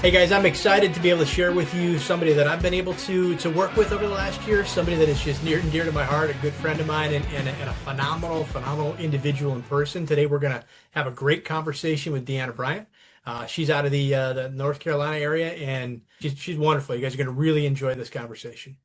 Hey guys, I'm excited to be able to share with you somebody that I've been able to work with over the last year, somebody that is just near and dear to my heart, a good friend of mine, and a phenomenal individual in person. Today we're going to have a great conversation with Deanna Bryant. She's out of the North Carolina area, and she's wonderful. You guys are going to really enjoy this conversation.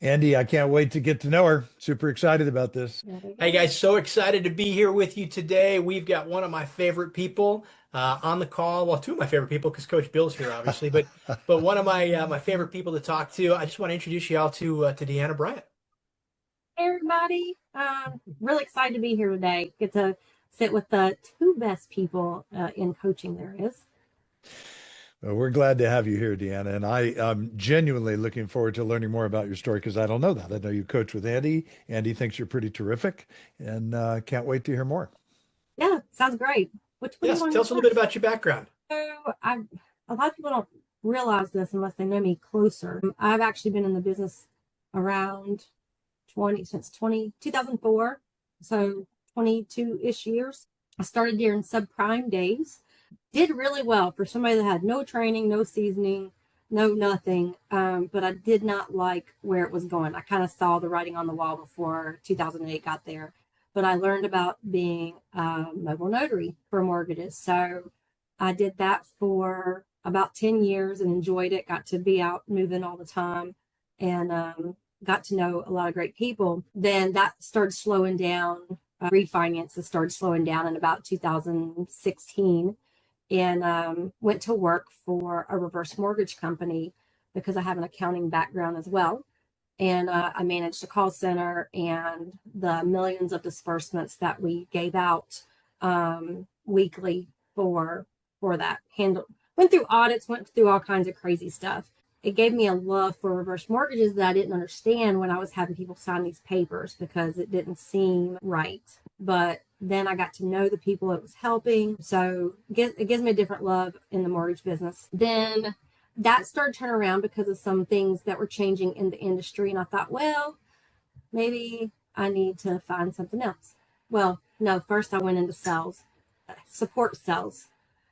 Andy, I can't wait to get to know her. Super excited about this. There we Hey go. guys, so excited to be here with you today. We've got one of my favorite people on the call. Well, two of my favorite people because Coach Bill's here, obviously, but one of my favorite people to talk to. I just want to introduce you all to Deanna Bryant. Hey, everybody. Really excited to be here today. Get to sit with the two best people in coaching there is. Well, we're glad to have you here, Deanna. And I'm genuinely looking forward to learning more about your story because I don't know that. I know you coach with Andy. Andy thinks you're pretty terrific and can't wait to hear more. Yeah, sounds great. Which one do you Yes, want tell to us a go little bit first? about your background. A lot of people don't realize this unless they know me closer. I've actually been in the business around 2004, so 22-ish years. I started during subprime days. Did really well for somebody that had no training, no seasoning, no nothing. But I did not like where it was going. I kind of saw the writing on the wall before 2008 got there. But I learned about being a mobile notary for mortgages. So I did that for about 10 years and enjoyed it. Got to be out moving all the time and got to know a lot of great people. Then that started slowing down. Refinances started slowing down in about 2016 and went to work for a reverse mortgage company because I have an accounting background as well. And I managed a call center and the millions of disbursements that we gave out weekly for that. Went through audits, went through all kinds of crazy stuff. It gave me a love for reverse mortgages that I didn't understand when I was having people sign these papers because it didn't seem right. But then I got to know the people it was helping. So it gives me a different love in the mortgage business. Then that started turning around because of some things that were changing in the industry. And I thought, well, maybe I need to find something else. Well, no, first I went into sales, support sales,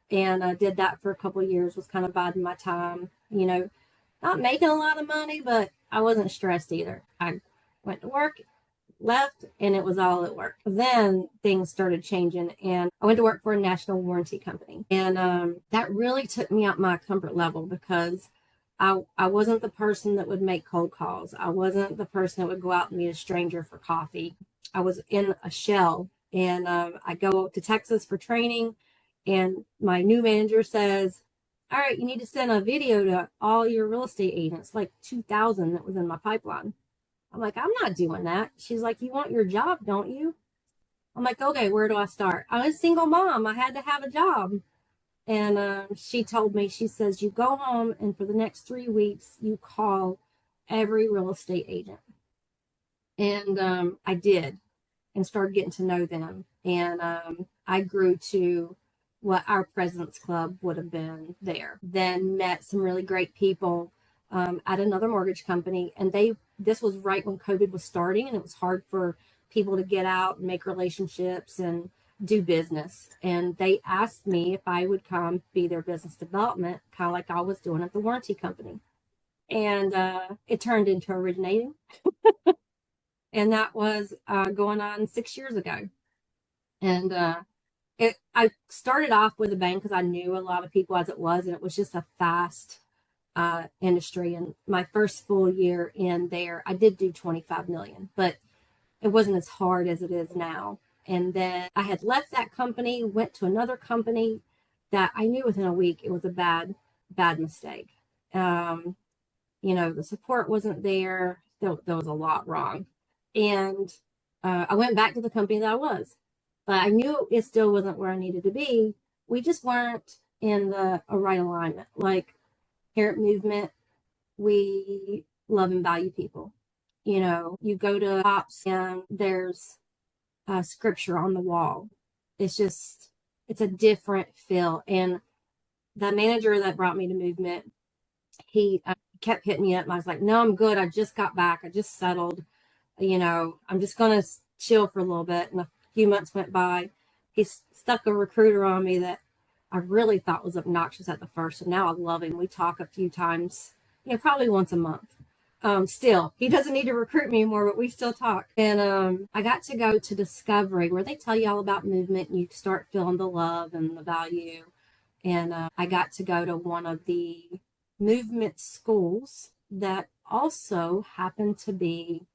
and I did that for a couple of years, was kind of biding my time, not making a lot of money, but I wasn't stressed either. I went to work, left, and it was all at work. Then things started changing, and I went to work for a national warranty company. And that really took me out my comfort level because I wasn't the person that would make cold calls. I wasn't the person that would go out and meet a stranger for coffee. I was in a shell, and I go to Texas for training, and my new manager says, all right, you need to send a video to all your real estate agents, like 2,000 that was in my pipeline. I'm like, I'm not doing that. She's like, you want your job, don't you? I'm like, okay, where do I start? I'm a single mom. I had to have a job. And she told me, she says, you go home and for the next 3 weeks, you call every real estate agent. And I did and started getting to know them. And I grew to what our President's Club would have been there. Then met some really great people at another mortgage company. And this was right when COVID was starting, and it was hard for people to get out and make relationships and do business. And they asked me if I would come be their business development, kind of like I was doing at the warranty company. And it turned into originating. And that was going on 6 years ago. And I started off with a bang because I knew a lot of people as it was, and it was just a fast industry. And my first full year in there, I did do 25 million, but it wasn't as hard as it is now. And then I had left that company, went to another company that I knew within a week it was a bad mistake. Um, the support wasn't there. There was a lot wrong. And I went back to the company that I was, but I knew it still wasn't where I needed to be. We just weren't in a right alignment. Like here at Movement, we love and value people. You go to ops and there's scripture on the wall. It's a different feel. And the manager that brought me to Movement, he kept hitting me up, and I was like, no, I'm good. I just got back. I just settled. I'm just going to chill for a little bit. And a few months went by. He stuck a recruiter on me that I really thought was obnoxious at the first, and now I love him. We talk a few times, probably once a month. Still, he doesn't need to recruit me anymore, but we still talk. And I got to go to Discovery, where they tell you all about movement, and you start feeling the love and the value. And I got to go to one of the movement schools that also happened to be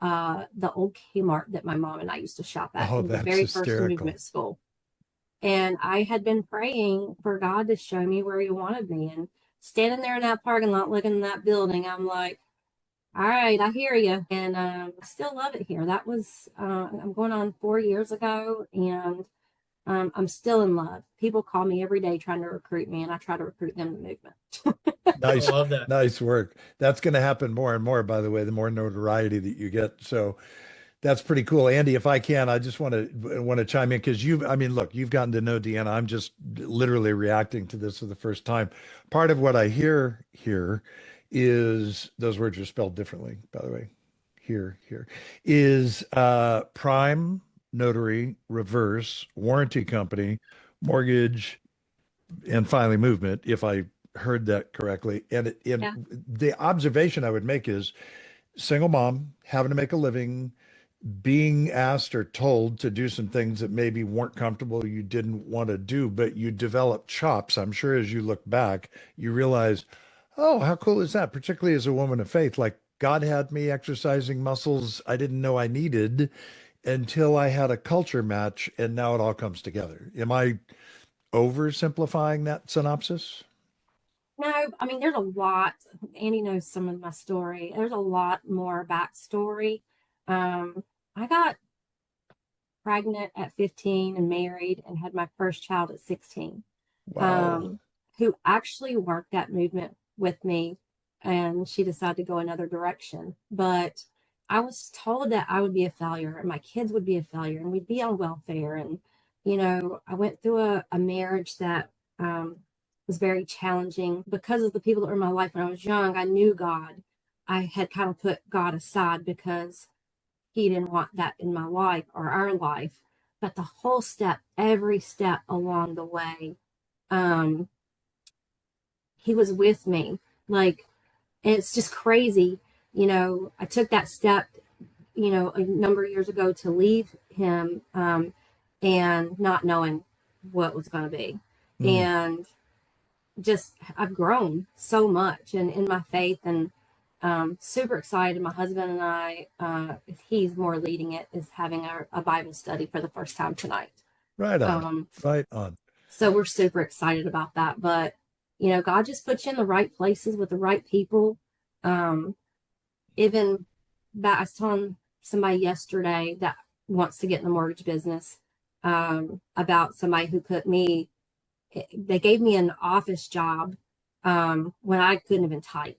the old Kmart that my mom and I used to shop at. Oh, It was the that's very first hysterical. movement school. And I had been praying for God to show me where he wanted me. And standing there in that parking lot looking at that building, I'm like, all right, I hear you. And I still love it here. That was, I'm going on 4 years ago, and I'm still in love. People call me every day trying to recruit me, and I try to recruit them to movement. I Nice, love that. nice work. That's going to happen more and more, by the way, the more notoriety that you get. So that's pretty cool. Andy, if I can, I just want to chime in because I mean, look, you've gotten to know Deanna. I'm just literally reacting to this for the first time. Part of what I hear here is those words are spelled differently, by the way. Here is prime, notary, reverse, warranty company, mortgage, and finally movement, if I heard that correctly. And Yeah. the observation I would make is single mom having to make a living, being asked or told to do some things that maybe weren't comfortable, you didn't want to do, but you developed chops. I'm sure as you look back, you realize, oh, how cool is that? Particularly as a woman of faith, like God had me exercising muscles I didn't know I needed until I had a culture match, and now it all comes together. Am I oversimplifying that synopsis? No, I mean, there's a lot. Andy knows some of my story. There's a lot more backstory. I got pregnant at 15 and married and had my first child at 16, Wow. um, who actually worked at movement with me, and she decided to go another direction. But I was told that I would be a failure and my kids would be a failure and we'd be on welfare. And, I went through a marriage that was very challenging because of the people that were in my life when I was young. I knew God. I had kind of put God aside because he didn't want that in my life or our life. But the whole step, every step along the way, um, he was with me. Like, and it's just crazy. I took that step, a number of years ago to leave him, and not knowing what was going to be. Mm, And just, I've grown so much and in my faith, and super excited. My husband and I, he's more leading it, is having a Bible study for the first time tonight. right on. Um, Right on. so we're super excited about that. But, God just puts you in the right places with the right people. Um, Even that, I was telling somebody yesterday that wants to get in the mortgage business, about somebody who put me, they gave me an office job, when I couldn't even type.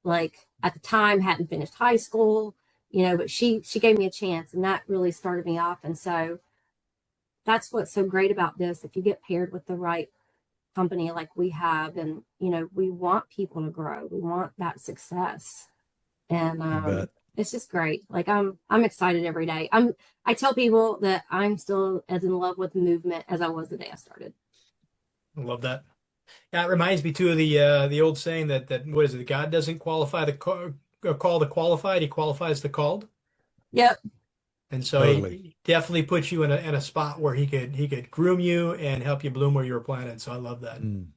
Like at the time, hadn't finished high school, but she gave me a chance, and that really started me off. And so that's what's so great about this. If you get paired with the right company like we have, and we want people to grow, we want that success, and You bet. it's just great. Like I'm excited every day. I tell people that I'm still as in love with movement as I was the day I started. I love that. Yeah, it reminds me too of the old saying that what is it? God doesn't qualify call the qualified; He qualifies the called. Yep. And so Totally. he definitely puts you in a spot where he could groom you and help you bloom where you were planted. So I love that. Mm.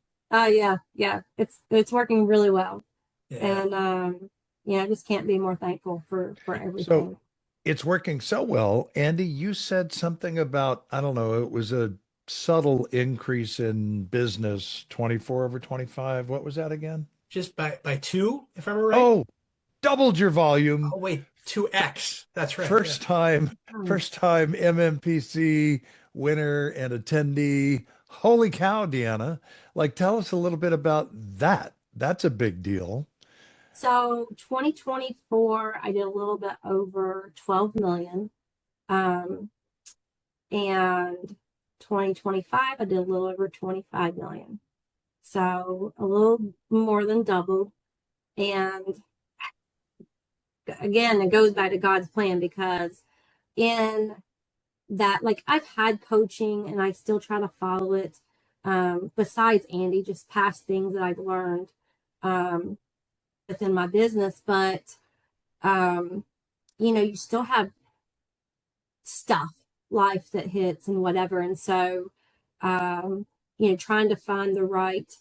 Yeah. It's working really well, Yeah. and I just can't be more thankful for So everything. it's working so well. Andy, you said something about, I don't know, it was a subtle increase in business, 24 over 25. What was that again? Just by two, if I remember right. Oh, doubled your volume. Oh wait, 2x. That's right. Yeah. First time, Um, first time MMPC winner and attendee. Holy cow, Deanna. Like, tell us a little bit about that. That's a big deal. so 2024, I did a little bit over 12 million. Um, and 2025, I did a little over 25 million. So a little more than doubled. And again, it goes back to God's plan, because in that, like, I've had coaching and I still try to follow it, besides Andy, just past things that I've learned within my business. But, you still have stuff, life that hits and whatever. And so, trying to find the right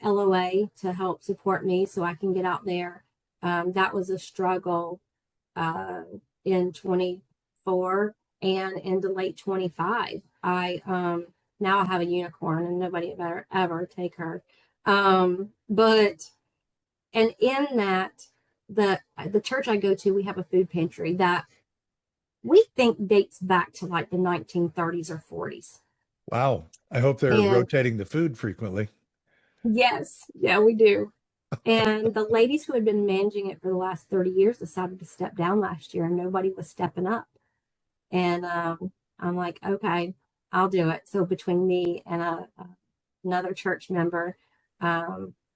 LOA to help support me so I can get out there. That was a struggle in 24 and into late 25. Now I have a unicorn and nobody ever take her. But and in that, the church I go to, we have a food pantry that we think dates back to like the 1930s or 40s. Wow. I hope they're And rotating the food frequently. yes, yeah, we do. And the ladies who had been managing it for the last 30 years decided to step down last year, and nobody was stepping up. And I'm like, okay, I'll do it. So between me and another church member,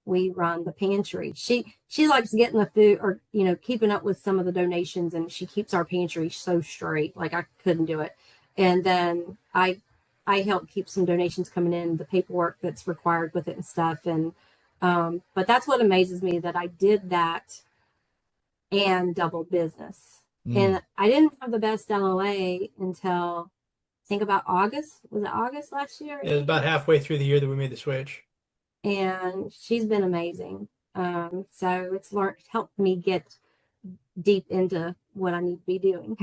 we run the pantry. She likes getting the food, or keeping up with some of the donations, and she keeps our pantry so straight. Like I couldn't do it. And then I help keep some donations coming in, the paperwork that's required with it and stuff. And but that's what amazes me, that I did that and double business. And I didn't have the best LOA until I think about August. Was it August last year? It was about halfway through the year that we made the switch. And she's been amazing. So it's helped me get deep into what I need to be doing.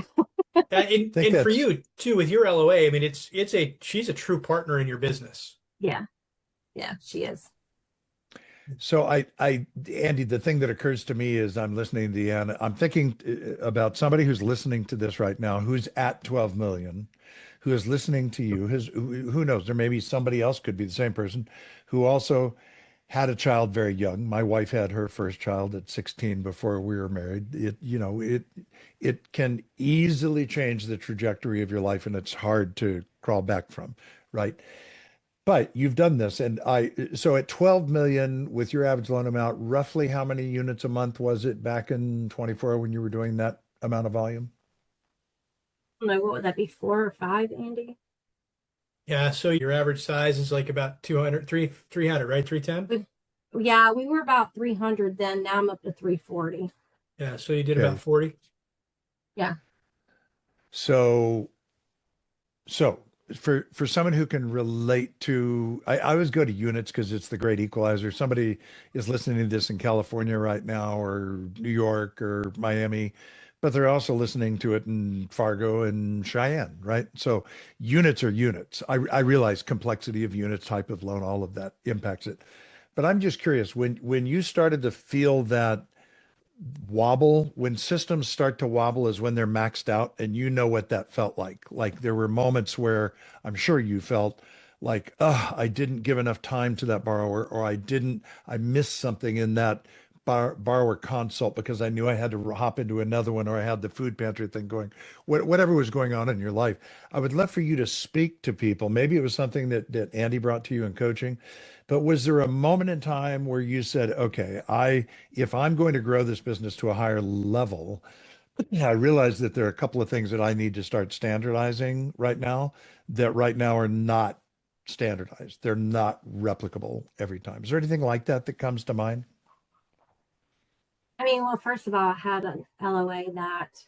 And for you too, with your LOA, I mean, she's a true partner in your business. Yeah, she is. So Andy, the thing that occurs to me is I'm listening to Deanna. I'm thinking about somebody who's listening to this right now, who's at 12 million, who is listening to you. Who knows? There may be somebody else, could be the same person, who also had a child very young. My wife had her first child at 16 before we were married. It can easily change the trajectory of your life, and it's hard to crawl back from, right? But you've done this, and so at 12 million with your average loan amount, roughly how many units a month was it back in 24 when you were doing that amount of volume? I don't know, what would that be, 4 or 5, Andy? Yeah, so your average size is like about 300, right? 310? Yeah, we were about 300 then. Now I'm up to 340. Yeah, so you did Okay. about 40. Yeah. So for someone who can relate to, I always go to units because it's the great equalizer. Somebody is listening to this in California right now, or New York or Miami, but they're also listening to it in Fargo and Cheyenne, right? So units are units. I realize complexity of units, type of loan, all of that impacts it. But I'm just curious, when you started to feel that wobble, when systems start to wobble, is when they're maxed out, and you know what that felt like there were moments where I'm sure you felt like, oh, I didn't give enough time to that borrower, or I missed something in that borrower consult because I knew I had to hop into another one, or I had the food pantry thing going, whatever was going on in your life. I would love for you to speak to people. Maybe it was something that Andy brought to you in coaching, but was there a moment in time where you said, okay, if I'm going to grow this business to a higher level, I realize that there are a couple of things that I need to start standardizing right now that right now are not standardized. They're not replicable every time. Is there anything like that that comes to mind? I mean, well, first of all, I had an LOA that,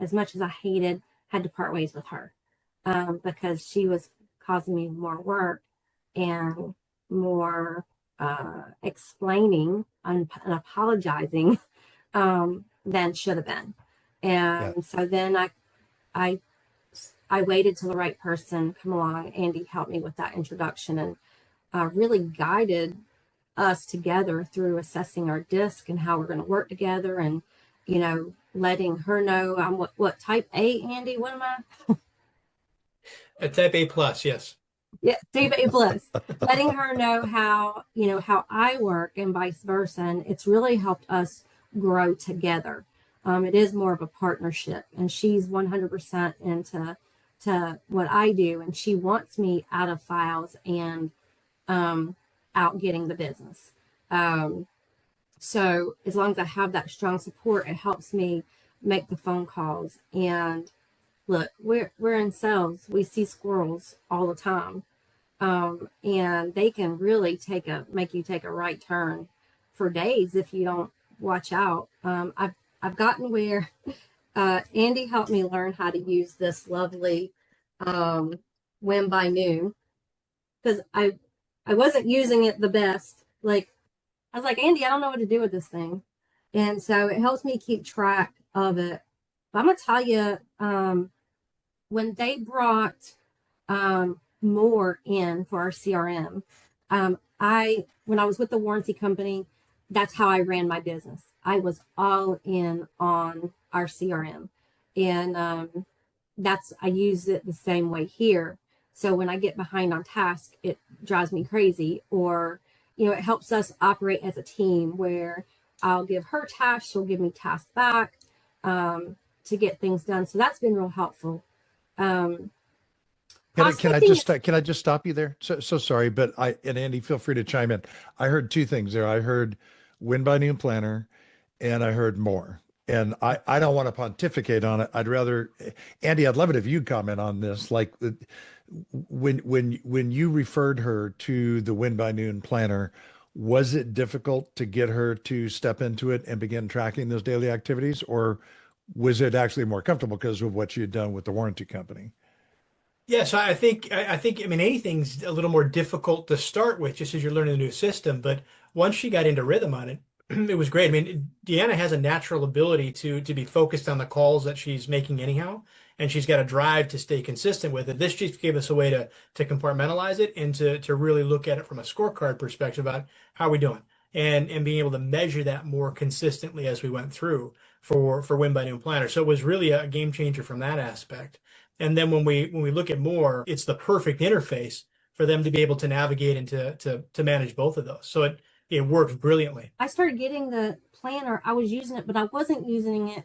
as much as I hated, had to part ways with her, because she was causing me more work and more explaining and apologizing than should have been. Yeah. And so then I I waited till the right person come along. Andy helped me with that introduction, and really guided us together through assessing our disc and how we're going to work together, and letting her know I'm what type A, Andy. What am I? A type A plus, yes. Yeah, type A plus. Letting her know how I work and vice versa, and it's really helped us grow together. It is more of a partnership, and she's 100% into what I do, and she wants me out of files and out getting the business. So as long as I have that strong support, it helps me make the phone calls. And look, we're in sales. We see squirrels all the time. And they can really make you take a right turn for days if you don't watch out. I've gotten where Andy helped me learn how to use this lovely Win by Noon, because I wasn't using it the best. Like, I was like, Andy, I don't know what to do with this thing. And so it helps me keep track of it. But I'm going to tell you, when they brought more in for our CRM, when I was with the warranty company, that's how I ran my business. I was all in on our CRM. And I use it the same way here. So when I get behind on task, it drives me crazy. Or, it helps us operate as a team where I'll give her tasks, she'll give me tasks back to get things done. So that's been real helpful. Can I just stop you there? So sorry, but and Andy, feel free to chime in. I heard two things there. I heard Win by Noon Planner, and I heard more. And I don't want to pontificate on it. I'd rather, Andy, I'd love it if you'd comment on this. Like when you referred her to the Win by Noon Planner, was it difficult to get her to step into it and begin tracking those daily activities, or was it actually more comfortable because of what you had done with the warranty company? Yeah, so I mean anything's a little more difficult to start with just as you're learning a new system, but once she got into rhythm on it, it was great. I mean, Deanna has a natural ability to be focused on the calls that she's making anyhow, and she's got a drive to stay consistent with it. This just gave us a way to compartmentalize it and to really look at it from a scorecard perspective about how are we doing and being able to measure that more consistently as we went through for Win by Noon Planner. So it was really a game changer from that aspect. And then when we look at more, it's the perfect interface for them to be able to navigate and to manage both of those. So it works brilliantly. I started getting the planner. I was using it, but I wasn't using it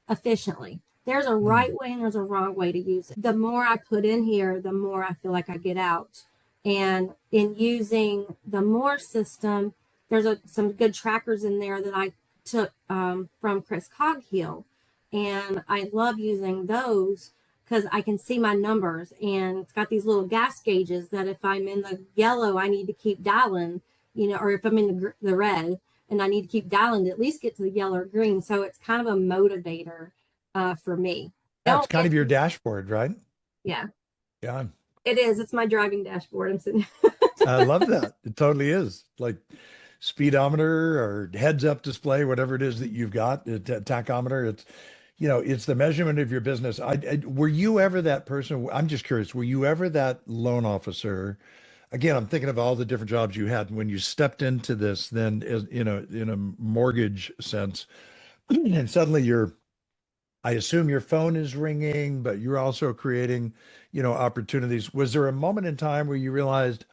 efficiently. There's a right way and there's a wrong way to use it. The more I put in here, the more I feel like I get out. And in using the more system, there's some good trackers in there that I took from Chris Coghill. And I love using those because I can see my numbers, and it's got these little gas gauges that if I'm in the yellow, I need to keep dialing, or if I'm in the red and I need to keep dialing to at least get to the yellow or green. So it's kind of a motivator for me. That's kind of your dashboard, right? Yeah. Yeah. It is. It's my driving dashboard. I'm sitting. I love that. It totally is. Like speedometer or heads up display, whatever it is that you've got, tachometer. It's the measurement of your business. Were you ever that person? I'm just curious. Were you ever that loan officer? Again, I'm thinking of all the different jobs you had when you stepped into this, then, in a mortgage sense, and suddenly I assume your phone is ringing, but you're also creating, opportunities. Was there a moment in time where you realized,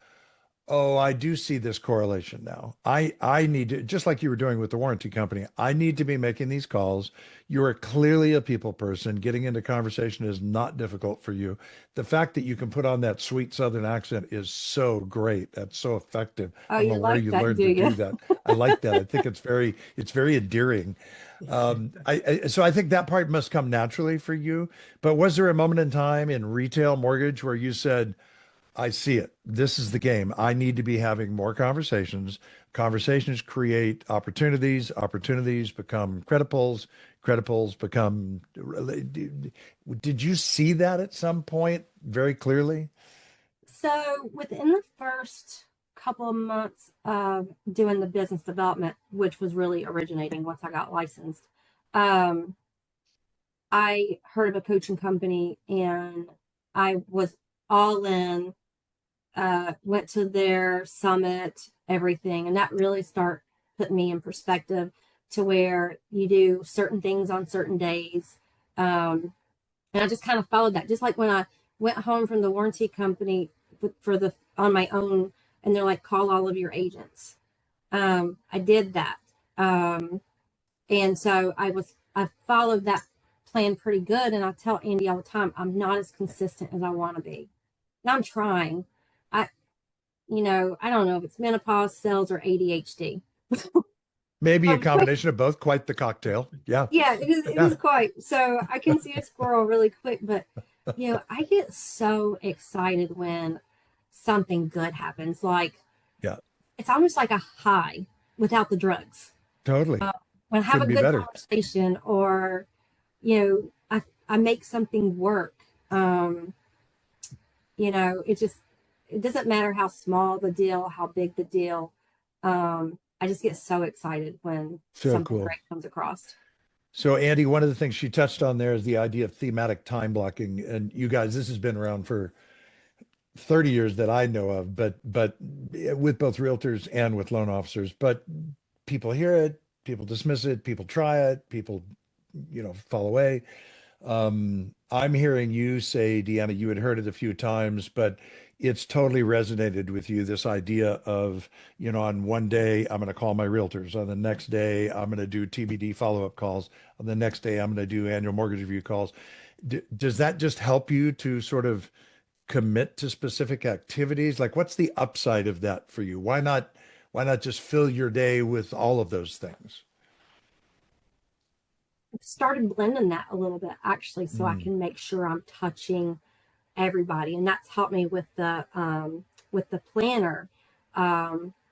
oh, I do see this correlation now. I need to, just like you were doing with the warranty company, I need to be making these calls. You are clearly a people person. Getting into conversation is not difficult for you. The fact that you can put on that sweet Southern accent is so great. That's so effective. Oh, I don't you know where like you that, learned do to you? do that. I like that. I think it's very endearing. So I think that part must come naturally for you. But was there a moment in time in retail mortgage where you said, I see it. This is the game. I need to be having more conversations. Conversations create opportunities. Opportunities become credit pulls become. Did you see that at some point very clearly? So within the first couple of months of doing the business development, which was really originating once I got licensed, um, I heard of a coaching company and I was all in, went to their summit, everything. And that really put me in perspective to where you do certain things on certain days. And I just kind of followed that. Just like when I went home from the warranty company on my own, and they're like, call all of your agents. I did that. And so I followed that plan pretty good. And I tell Andy all the time, I'm not as consistent as I want to be. And I'm trying. I, I don't know if it's menopause, sales, or ADHD. Maybe a combination of both. Quite the cocktail. Yeah. Yeah, it is. It Yeah. is quite. So I can see a squirrel really quick, but I get so excited when something good happens. Like Yeah, it's almost like a high without the drugs. totally. When I have a Couldn't be good better. conversation, or I make something work. Um, it doesn't matter how small the deal, how big the deal. I just get so excited when So something cool. great comes across. So, Andy, one of the things she touched on there is the idea of thematic time blocking. And you guys, this has been around for 30 years that I know of, but with both realtors and with loan officers. But people hear it, people dismiss it, people try it, people, fall away. I'm hearing you say, Deanna, you had heard it a few times, but it's totally resonated with you, this idea of, on one day, I'm going to call my realtors. On the next day, I'm going to do TBD follow-up calls. On the next day, I'm going to do annual mortgage review calls. Does that just help you to sort of commit to specific activities? Like, what's the upside of that for you? Why not just fill your day with all of those things? I've started blending that a little bit actually, so I Mm, can make sure I'm touching everybody, and that's helped me with the planner,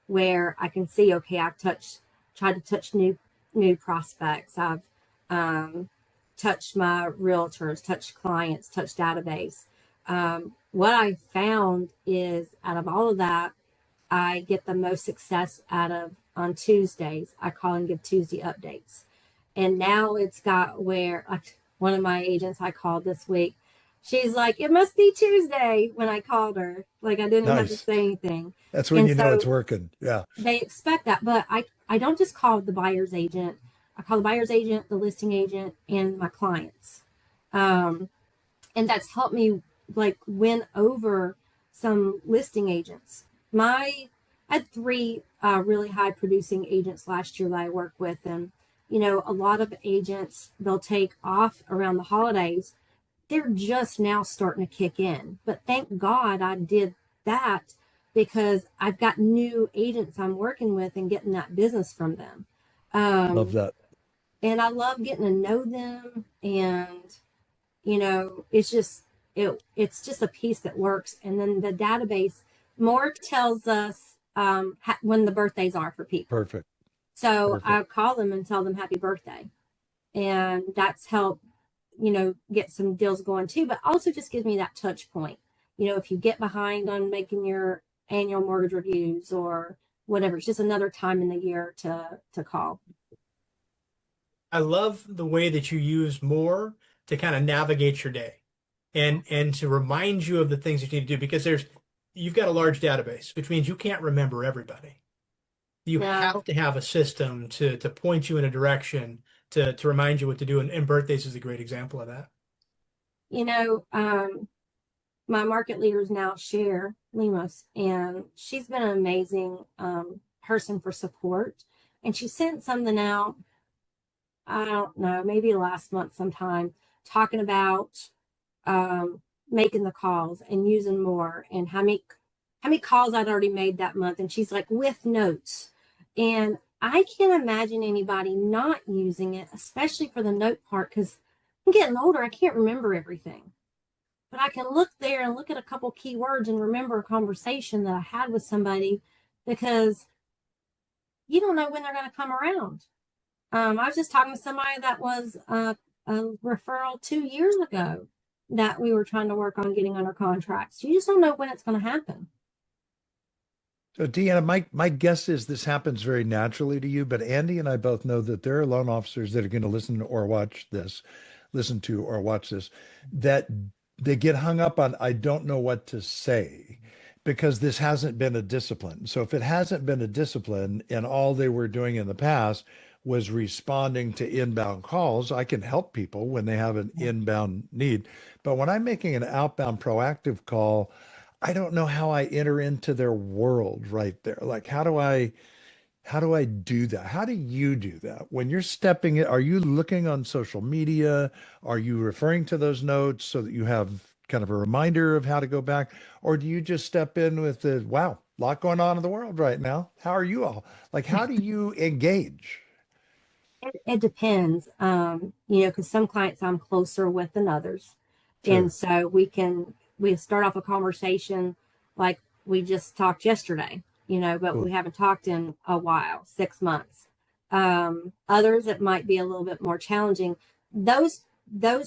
where I can see, okay, tried to touch new prospects. I've um, touched my realtors, touched clients, touched database. What I found is out of all of that, I get the most success out of on Tuesdays. I call and give Tuesday updates. And now it's got where, like, one of my agents I called this week, she's like, it must be Tuesday when I called her. Like I didn't have to nice. say anything. That's when And you know it's so working. Yeah, they expect that. But I don't just call the buyer's agent. I call the buyer's agent, the listing agent, and my clients. Um, and that's helped me like win over some listing agents. I had three really high producing agents last year that I work with, and a lot of agents, they'll take off around the holidays. They're just now starting to kick in, but thank God I did that, because I've got new agents I'm working with and getting that business from them. love um, that. and I love getting to know them, and it's just a piece that works. And then the database more tells us when the birthdays are for people. Perfect. So Perfect. I call them and tell them happy birthday, and that's helped get some deals going too. But also just gives me that touch point. If you get behind on making your annual mortgage reviews or whatever, it's just another time in the year to call. I love the way that you use more to kind of navigate your day and to remind you of the things that you need to do, because you've got a large database, which means you can't remember everybody. You No, have to have a system to point you in a direction to remind you what to do. And birthdays is a great example of that. you know, um, my market leader is now Cher Lemos, and she's been an amazing person for support. And she sent something out, I don't know, maybe last month sometime, talking about making the calls and using more, and how many calls I'd already made that month. And she's like, with notes. And I can't imagine anybody not using it, especially for the note part, because I'm getting older. I can't remember everything. But I can look there and look at a couple keywords and remember a conversation that I had with somebody, because you don't know when they're going to come around. I was just talking to somebody that was a referral 2 years ago that we were trying to work on getting under contracts. You just don't know when it's going to happen. So, Deanna, my guess is this happens very naturally to you, but Andy and I both know that there are loan officers that are going to listen to or watch this, that they get hung up on, I don't know what to say, because this hasn't been a discipline. So if it hasn't been a discipline and all they were doing in the past was responding to inbound calls, I can help people when they have an inbound need. But when I'm making an outbound proactive call, I don't know how I enter into their world right there. Like, how do I do that? How do you do that? When you're stepping in, are you looking on social media? Are you referring to those notes so that you have kind of a reminder of how to go back? Or do you just step in with the, wow, a lot going on in the world right now. How are you all? Like, how do you engage? It depends, because some clients I'm closer with than others. And Sure. so we start off a conversation like we just talked yesterday, but Cool. we haven't talked in a while, 6 months. Others, it might be a little bit more challenging. Those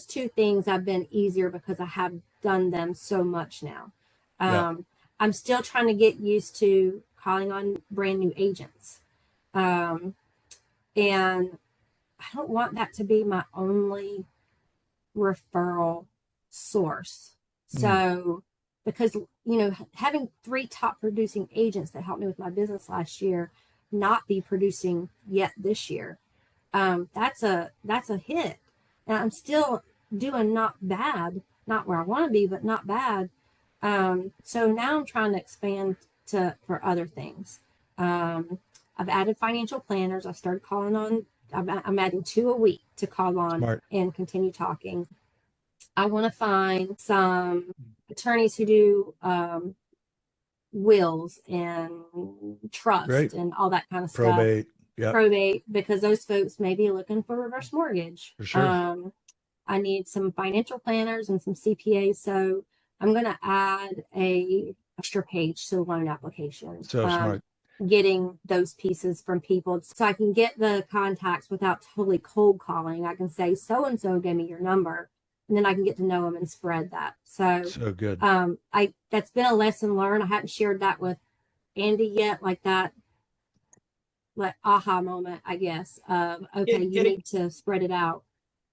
two things have been easier because I have done them so much now. Yeah. I'm still trying to get used to calling on brand new agents. And I don't want that to be my only referral source. Mm. So, because, having 3 top producing agents that helped me with my business last year not be producing yet this year, that's a hit. And I'm still doing not bad, not where I want to be, but not bad. So now I'm trying to expand for other things. I've added financial planners. I've started calling on. I'm adding 2 a week to call on Smart. and continue talking. I want to find some attorneys who do wills and trust Great. and all that kind of stuff. Probate. Yep. Probate, because those folks may be looking for reverse mortgage. For sure. I need some financial planners and some CPAs. So I'm going to add a extra page to the loan application. So smart. Getting those pieces from people so I can get the contacts without totally cold calling. I can say, so-and-so gave me your number, and then I can get to know them and spread that. So good. That's been a lesson learned. I hadn't shared that with Andy yet, like that, like aha moment, I guess, of, okay, you need to spread it out.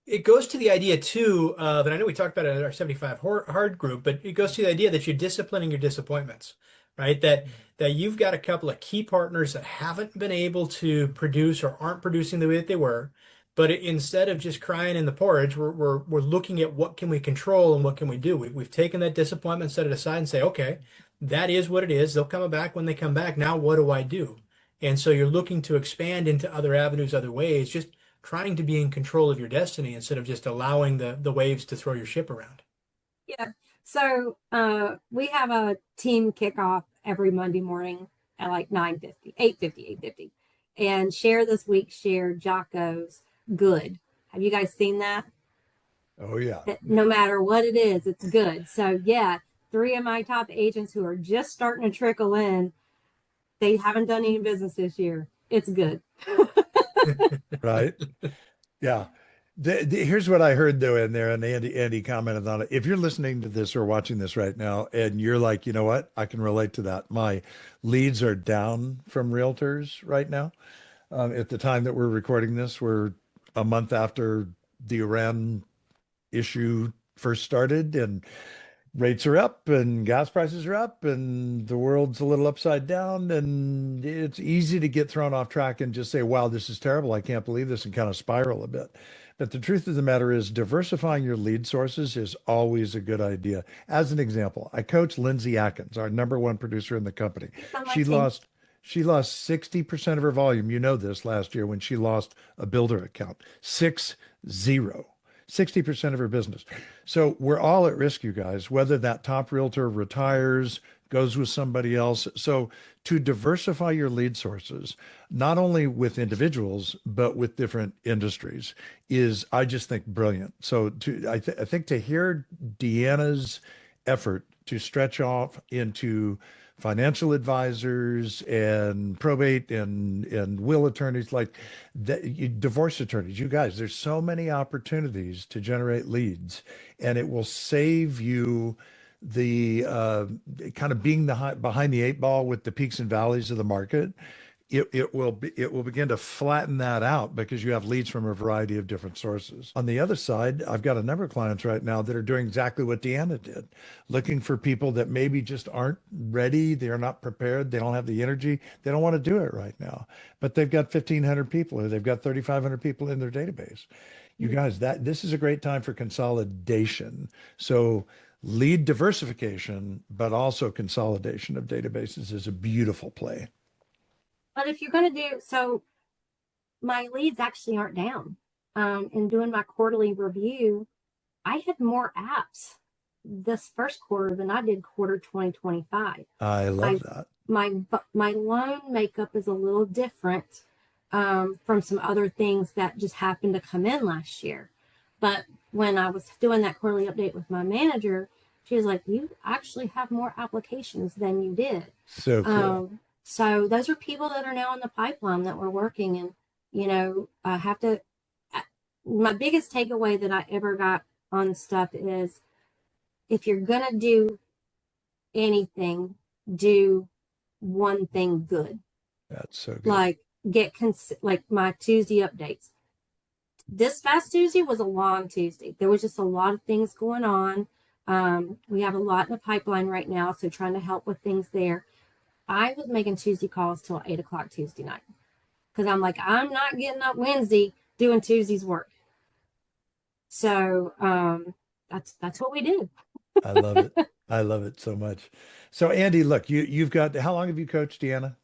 It goes to the idea too, that I know we talked about it at our 75 hard group, but it goes to the idea that you're disciplining your disappointments, right? That you've got a couple of key partners that haven't been able to produce or aren't producing the way that they were. But instead of just crying in the porridge, we're looking at what can we control and what can we do. We've taken that disappointment, set it aside, and say, okay, that is what it is. They'll come back when they come back. Now, what do I do? And so you're looking to expand into other avenues, other ways, just trying to be in control of your destiny instead of just allowing the waves to throw your ship around. Yeah. So we have a team kickoff every Monday morning at like 9:50, 8:50. And Share this week shared Jocko's good. Have you guys seen that? Oh, yeah. No matter what it is, it's good. So yeah, 3 of my top agents who are just starting to trickle in, they haven't done any business this year. It's good. Right. Yeah. Here's what I heard though in there, and Andy commented on it. If you're listening to this or watching this right now, and you're like, you know what, I can relate to that. My leads are down from realtors right now. At the time that we're recording this, we're a month after the Iran issue first started, and rates are up and gas prices are up and the world's a little upside down, and it's easy to get thrown off track and just say, wow, this is terrible, I can't believe this, and kind of spiral a bit. But the truth of the matter is diversifying your lead sources is always a good idea. As an example, I coach Lindsay Atkins, our number 1 producer in the company. She lost 60% of her volume. You know this last year when she lost a builder account. 60. 60% of her business. So we're all at risk, you guys, whether that top realtor retires, goes with somebody else. So to diversify your lead sources, not only with individuals, but with different industries is, I just think, brilliant. So I think to hear Deanna's effort to stretch off into financial advisors and probate and will attorneys, like that, divorce attorneys, you guys, there's so many opportunities to generate leads, and it will save you the kind of being behind the 8 ball with the peaks and valleys of the market. It will begin to flatten that out because you have leads from a variety of different sources. On the other side, I've got a number of clients right now that are doing exactly what Deanna did, looking for people that maybe just aren't ready, they're not prepared, they don't have the energy, they don't want to do it right now, but they've got 1,500 people or they've got 3,500 people in their database. You guys, this is a great time for consolidation. So lead diversification, but also consolidation of databases is a beautiful play. But if you're going to do so, my leads actually aren't down. In doing my quarterly review, I had more apps this first quarter than I did quarter 2025. I love that. My loan makeup is a little different from some other things that just happened to come in last year. But when I was doing that quarterly update with my manager, She was like, you actually have more applications than you did. So cool. So those are people that are now in the pipeline that we're working, and I have to. My biggest takeaway that I ever got on stuff is, if you're gonna do anything, do one thing good. That's so good. Like like my Tuesday updates. This past Tuesday was a long Tuesday. There was just a lot of things going on. We have a lot in the pipeline right now, so trying to help with things there. I was making Tuesday calls till 8 o'clock Tuesday night because I'm like, I'm not getting up Wednesday doing Tuesday's work. So that's what we did. I love it. I love it so much. So Andy, look, you've got, how long have you coached, Deanna?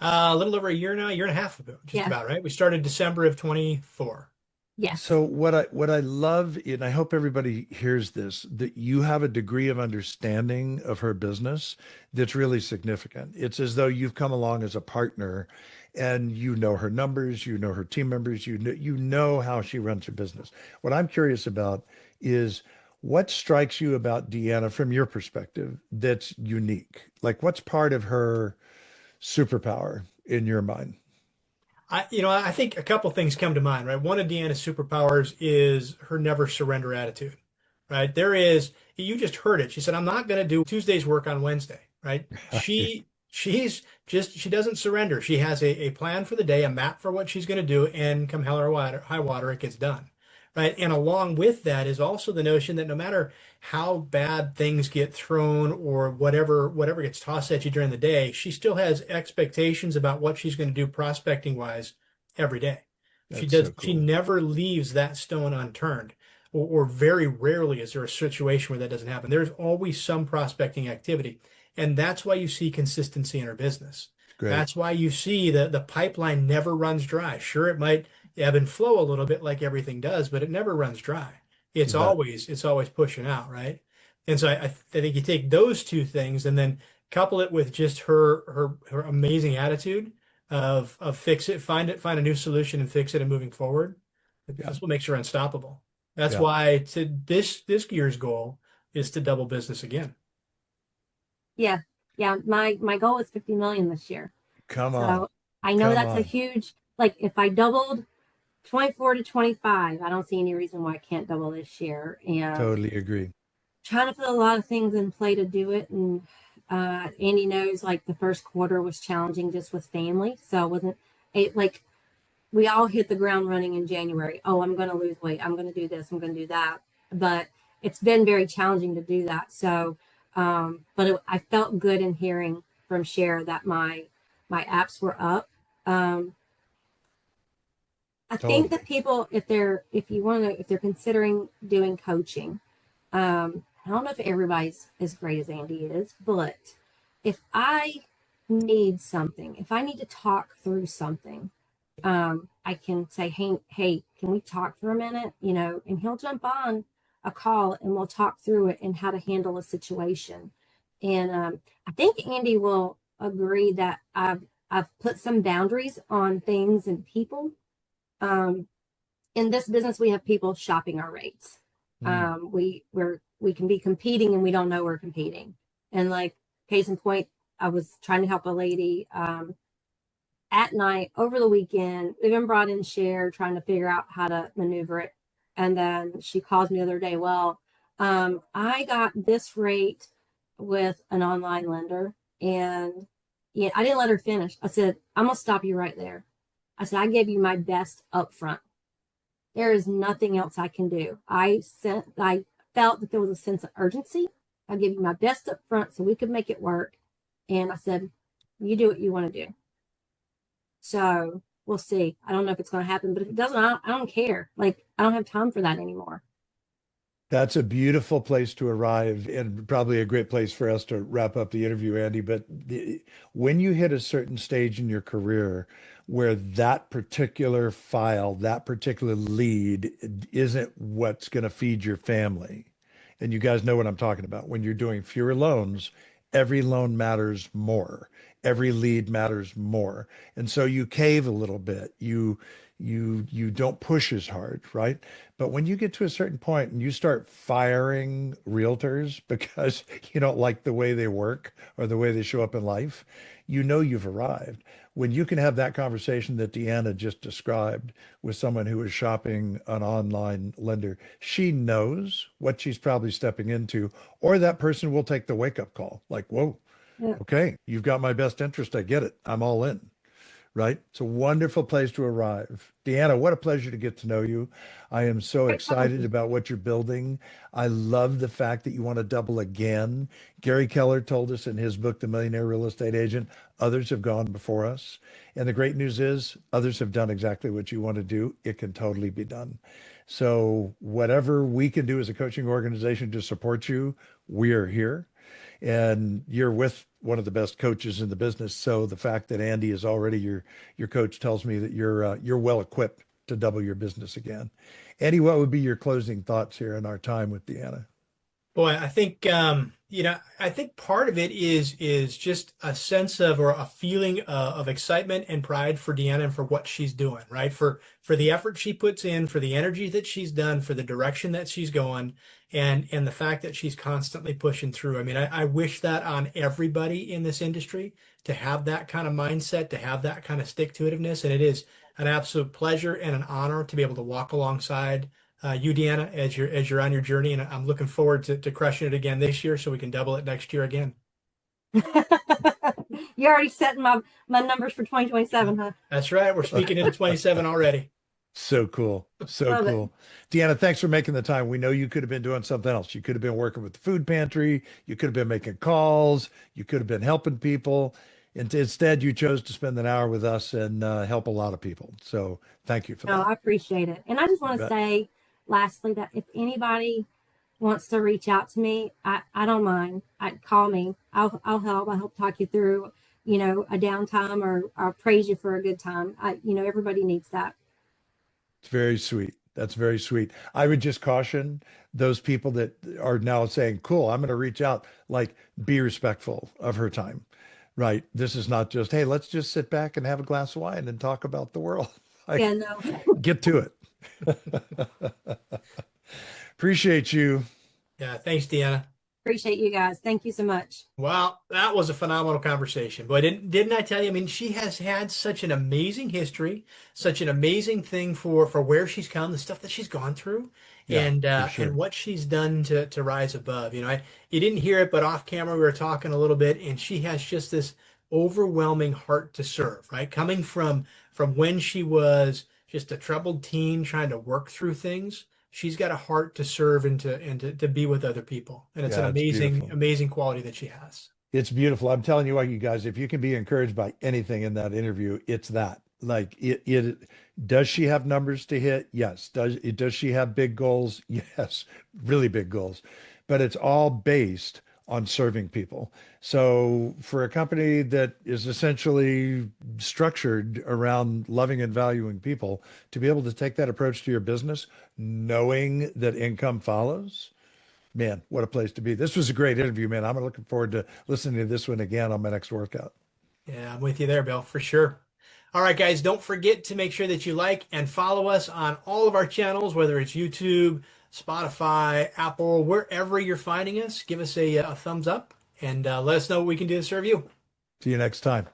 A little over a year now, a year and a half ago, just Yeah. about, right? We started December of 24. Yes. So what I love, and I hope everybody hears this, that you have a degree of understanding of her business that's really significant. It's as though you've come along as a partner and you know her numbers, you know her team members, you know how she runs her business. What I'm curious about is what strikes you about Deanna from your perspective that's unique? Like what's part of her superpower in your mind? I think a couple things come to mind, right? One of Deanna's superpowers is her never surrender attitude, right? You just heard it. She said, I'm not going to do Tuesday's work on Wednesday, right? She doesn't surrender. She has a plan for the day, a map for what she's going to do, and come hell or high water, it gets done, right? And along with that is also the notion that no matter how bad things get thrown or whatever gets tossed at you during the day, she still has expectations about what she's going to do prospecting wise every day. That's so She cool. never leaves that stone unturned. Or very rarely is there a situation where that doesn't happen. There's always some prospecting activity. And that's why you see consistency in our business. Great. That's why you see the pipeline never runs dry. Sure, it might ebb and flow a little bit like everything does, but it never runs dry. You bet. It's always pushing out, right? And so I think you take those two things and then couple it with just her amazing attitude of fix it, find a new solution and fix it and moving forward. Yeah. That's what makes her unstoppable. That's Yeah. why to this year's goal is to double business again. Yeah. Yeah. My goal is 50 million this year. Come on. So I know Come that's a on. huge, like, if I doubled 24 to 25, I don't see any reason why I can't double this year. And Totally agree. trying to put a lot of things in play to do it. And Andy knows, like, the first quarter was challenging just with family. So it wasn't like we all hit the ground running in January. Oh, I'm going to lose weight. I'm going to do this. I'm going to do that. But it's been very challenging to do that. So, I felt good in hearing from Cher that my apps were up. Um, I think that Totally. people, if they're considering doing coaching, I don't know if everybody's as great as Andy is, but if I need something, if I need to talk through something, I can say, hey, can we talk for a minute? And he'll jump on a call and we'll talk through it and how to handle a situation. And I think Andy will agree that I've put some boundaries on things and people. Um, in this business, we have people shopping our rates. Mm. We can be competing and we don't know we're competing. And, like, case in point, I was trying to help a lady at night over the weekend. Even brought in Cher trying to figure out how to maneuver it. And then she calls me the other day. Well, I got this rate with an online lender, and yeah, I didn't let her finish. I said, I'm gonna stop you right there. I said, I gave you my best up front. There is nothing else I can do. I felt that there was a sense of urgency. I gave you my best up front so we could make it work. And I said, you do what you want to do. So we'll see. I don't know if it's going to happen, but if it doesn't, I don't care. Like, I don't have time for that anymore. That's a beautiful place to arrive and probably a great place for us to wrap up the interview, Andy. But when you hit a certain stage in your career where that particular file, that particular lead isn't what's going to feed your family, and you guys know what I'm talking about. When you're doing fewer loans, every loan matters more. Every lead matters more. And so you cave a little bit. You don't push as hard, right? But when you get to a certain point and you start firing realtors because you don't like the way they work or the way they show up in life, you know you've arrived. When you can have that conversation that Deanna just described with someone who is shopping an online lender, she knows what she's probably stepping into, or that person will take the wake-up call like, whoa, Yeah. okay, you've got my best interest. I get it. I'm all in, right? It's a wonderful place to arrive. Deanna, what a pleasure to get to know you. I am so Great talking to excited you. about what you're building. I love the fact that you want to double again. Gary Keller told us in his book, The Millionaire Real Estate Agent, others have gone before us. And the great news is others have done exactly what you want to do. It can totally be done. So whatever we can do as a coaching organization to support you, we are here, and you're with one of the best coaches in the business. So the fact that Andy is already your coach tells me that you're well equipped to double your business again. Andy, what would be your closing thoughts here in our time with Deanna? Boy, I think I think part of it is just a sense of or a feeling of excitement and pride for Deanna and for what she's doing, right? For the effort she puts in, for the energy that she's done, for the direction that she's going, and the fact that she's constantly pushing through. I mean, I wish that on everybody in this industry to have that kind of mindset, to have that kind of stick-to-itiveness, and it is an absolute pleasure and an honor to be able to walk alongside you, Deanna, as you're on your journey, and I'm looking forward to crushing it again this year, so we can double it next year again. You're already setting my numbers for 2027, huh? That's right. We're speaking into 27 already. So cool. So Love it. cool. Deanna, thanks for making the time. We know you could have been doing something else. You could have been working with the food pantry. You could have been making calls. You could have been helping people. And instead, you chose to spend an hour with us and help a lot of people. So thank you for No, that. I appreciate it. And I just You want to bet. say, lastly, that if anybody wants to reach out to me, I don't mind. Call me. I'll help. I'll help talk you through, a downtime, or I'll praise you for a good time. Everybody needs that. It's very sweet. That's very sweet. I would just caution those people that are now saying, cool, I'm going to reach out, like, be respectful of her time, right? This is not just, hey, let's just sit back and have a glass of wine and talk about the world. Yeah, Like, no, get to it. Appreciate you. Yeah, thanks, Deanna. appreciate you guys. Thank you so much. Well, that was a phenomenal conversation. Boy, didn't I tell you? I mean, she has had such an amazing history, such an amazing thing for where she's come, the stuff that she's gone through, Yeah, for and sure. what she's done to rise above. You didn't hear it, but off camera we were talking a little bit, and she has just this overwhelming heart to serve, right? Coming from when she was just a troubled teen trying to work through things. She's got a heart to serve and to be with other people. And it's an Yeah, it's amazing, beautiful. amazing quality that she has. It's beautiful. I'm telling you what, you guys, if you can be encouraged by anything in that interview, it's that. Like, it does she have numbers to hit? Yes. Does she have big goals? Yes, really big goals. But it's all based on serving people. So for a company that is essentially structured around loving and valuing people, to be able to take that approach to your business, knowing that income follows, man, what a place to be. This was a great interview, man. I'm looking forward to listening to this one again on my next workout. Yeah, I'm with you there, Bill, for sure. All right, guys, don't forget to make sure that you like and follow us on all of our channels, whether it's YouTube, Spotify, Apple, wherever you're finding us. Give us a thumbs up and let us know what we can do to serve you. See you next time.